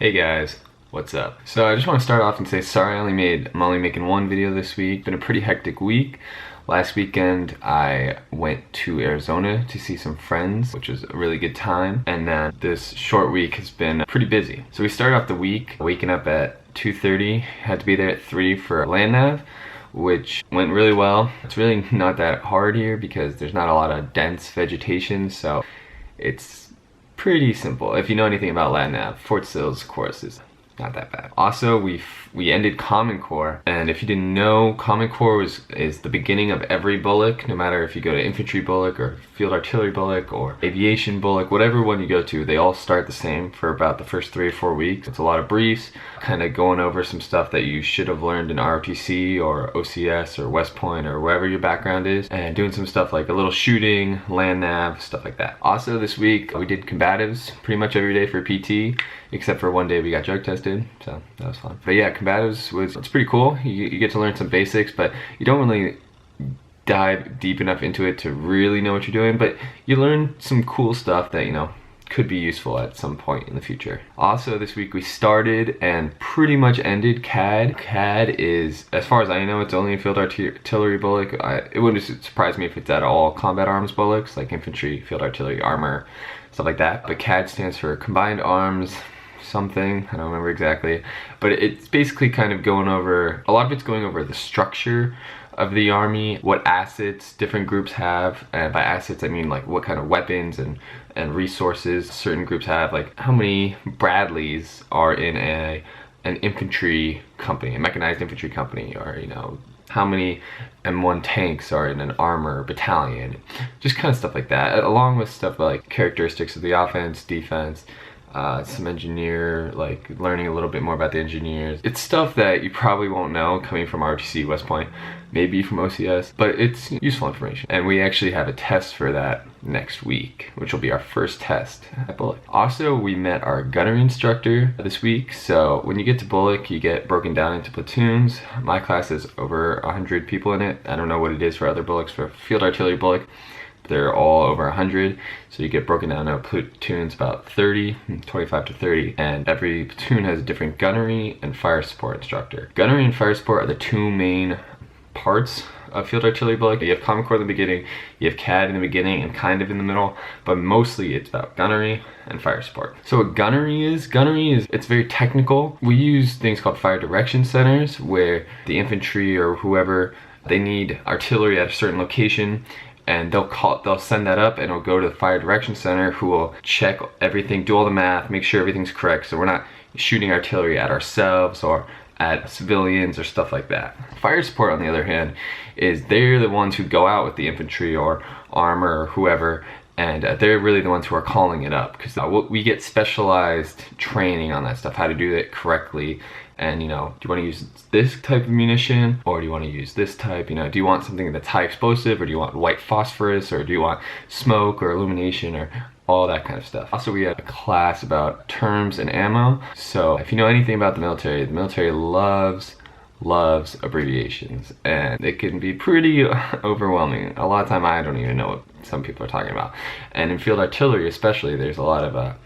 Hey guys, what's up? So I just want to start off and say sorry I'm only making one video this week. Been a pretty hectic week. Last weekend I went to Arizona to see some friends, which was a really good time. And then this short week has been pretty busy. So we started off the week waking up at 2:30, had to be there at 3 for land nav, which went really well. It's really not that hard here because there's not a lot of dense vegetation, so it's pretty simple. If you know anything about land nav, Fort Sill's course is not that bad. Also, we ended Common Core, and if you didn't know, Common Core is the beginning of every bullock, no matter if you go to infantry bullock or field artillery bullock or aviation bullock, whatever one you go to, they all start the same for about the first 3 or 4 weeks. It's a lot of briefs, kind of going over some stuff that you should have learned in ROTC or OCS or West Point or wherever your background is, and doing some stuff like a little shooting, land nav, stuff like that. Also this week we did combatives pretty much every day for PT, except for one day we got drug tested, so that was fun. But yeah, combatives it's pretty cool. You get to learn some basics, but you don't really dive deep enough into it to really know what you're doing, but you learn some cool stuff that, you know, could be useful at some point in the future. Also this week we started and pretty much ended CAD. CAD is, as far as I know, it's only a field artillery bullock. It wouldn't surprise me if it's at all combat arms bullocks, like infantry, field artillery, armor, stuff like that. But CAD stands for Combined Arms something, I don't remember exactly, but it's basically kind of going over, a lot of it's going over the structure of the army, what assets different groups have, and by assets I mean like what kind of weapons and resources certain groups have, like how many Bradleys are in an infantry company, a mechanized infantry company, or you know, how many M1 tanks are in an armor battalion, just kind of stuff like that, along with stuff like characteristics of the offense, defense, some engineer, like learning a little bit more about the engineers. It's stuff that you probably won't know coming from ROTC, West Point, maybe from OCS, but it's useful information. And we actually have a test for that next week, which will be our first test at Bullock. Also, we met our gunnery instructor this week. So when you get to Bullock, you get broken down into platoons. My class has over 100 people in it. I don't know what it is for other bullocks. For field artillery bullock, they're all over 100, so you get broken down into platoons about 30, 25 to 30, and every platoon has a different gunnery and fire support instructor. Gunnery and fire support are the two main parts of field artillery bullock. You have Common Core in the beginning, you have CAD in the beginning and kind of in the middle, but mostly it's about gunnery and fire support. So what gunnery is, it's very technical. We use things called fire direction centers, where the infantry or whoever, they need artillery at a certain location, and they'll send that up, and it'll go to the fire direction center, who will check everything, do all the math, make sure everything's correct, so we're not shooting artillery at ourselves or at civilians or stuff like that. Fire support, on the other hand, is they're the ones who go out with the infantry or armor or whoever, and they're really the ones who are calling it up, because we get specialized training on that stuff, how to do it correctly. And you know, do you want to use this type of munition, or do you want to use this type? You know, do you want something that's high explosive, or do you want white phosphorus, or do you want smoke or illumination, or all that kind of stuff. Also, we had a class about terms and ammo. So if you know anything about the military loves abbreviations, and it can be pretty overwhelming. A lot of time I don't even know what some people are talking about. And in field artillery especially, there's a lot of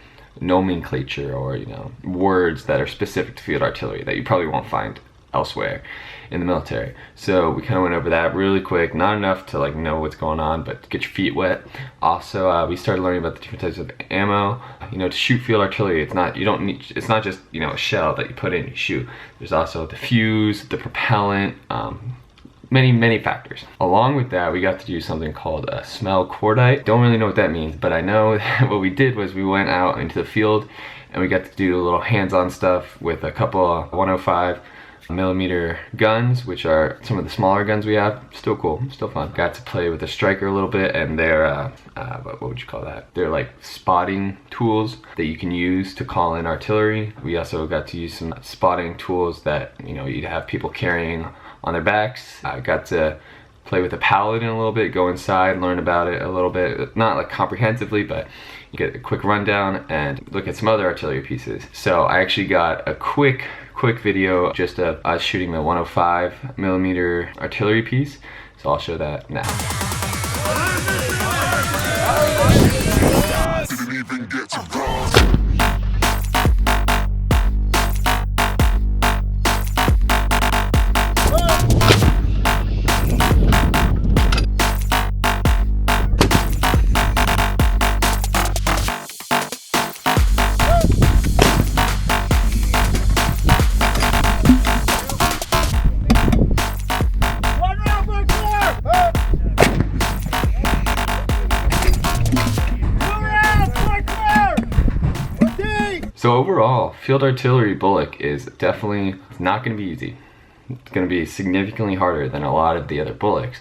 nomenclature, or you know, words that are specific to field artillery that you probably won't find elsewhere in the military. So we kind of went over that really quick, not enough to like know what's going on, but to get your feet wet. Also, we started learning about the different types of ammo. You know, to shoot field artillery, it's not just, you know, a shell that you put in, you shoot. There's also the fuse, the propellant, many factors. Along with that, we got to do something called a smell cordite. Don't really know what that means, but I know that what we did was we went out into the field and we got to do a little hands-on stuff with a couple of 105mm guns, which are some of the smaller guns we have. Still cool, still fun. Got to play with the striker a little bit, and they're what would you call that? They're like spotting tools that you can use to call in artillery. We also got to use some spotting tools that, you know, you'd have people carrying on their backs. I got to play with the paladin a little bit, go inside, learn about it a little bit, not like comprehensively, but you get a quick rundown and look at some other artillery pieces. So I actually got a quick video just of us shooting the 105mm artillery piece, so I'll show that now. overall, field artillery BOLC is definitely not going to be easy. It's going to be significantly harder than a lot of the other BOLCs,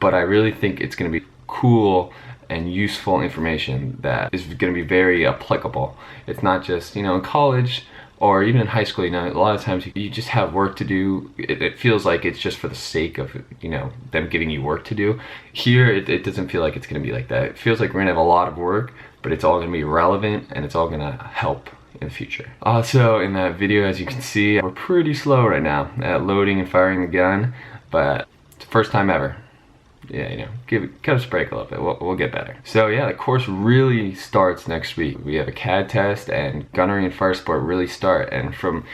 but I really think it's going to be cool and useful information that is going to be very applicable. It's not just, you know, in college or even in high school, you know, a lot of times you just have work to do. It feels like it's just for the sake of, you know, them giving you work to do. Here, it doesn't feel like it's going to be like that. It feels like we're going to have a lot of work, but it's all going to be relevant and it's all going to help in the future. Also, in that video, as you can see, we're pretty slow right now at loading and firing the gun, but it's the first time ever. Yeah, you know, cut us a break a little bit. We'll get better. So yeah, the course really starts next week. We have a CAD test, and gunnery and fire sport really start. And from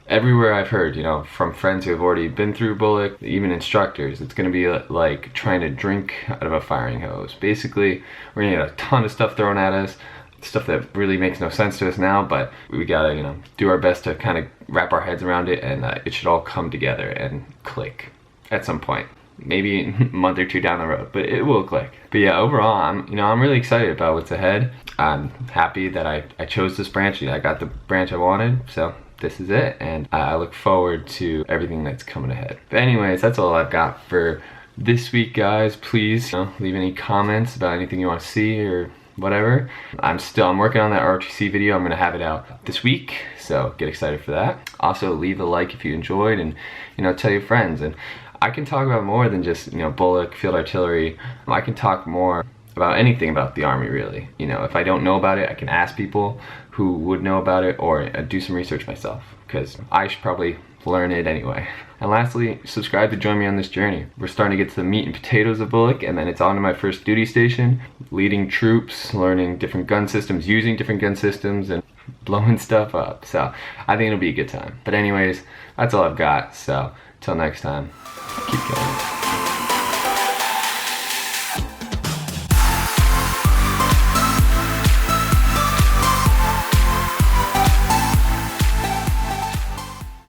everywhere I've heard, you know, from friends who have already been through BOLC, even instructors, it's going to be like trying to drink out of a firing hose. Basically, we're going to get a ton of stuff thrown at us, stuff that really makes no sense to us now, but we gotta, you know, do our best to kind of wrap our heads around it, and it should all come together and click at some point. Maybe a month or two down the road, but it will click. But yeah, overall, I'm really excited about what's ahead. I'm happy that I chose this branch. You know, I got the branch I wanted, so this is it, and I look forward to everything that's coming ahead. But anyways, that's all I've got for this week, guys. Please, you know, leave any comments about anything you want to see or whatever. I'm working on that ROTC video. I'm gonna have it out this week, so get excited for that. Also, leave a like if you enjoyed, and, you know, tell your friends. And I can talk about more than just, you know, BOLC, field artillery. I can talk more about anything about the Army, really. You know, if I don't know about it, I can ask people who would know about it, or do some research myself, because I should probably learn it anyway. And lastly, subscribe to join me on this journey. We're starting to get to the meat and potatoes of BOLC, and then it's on to my first duty station, leading troops, learning different gun systems, using different gun systems, and blowing stuff up. So I think it'll be a good time. But anyways, that's all I've got. So till next time, keep going.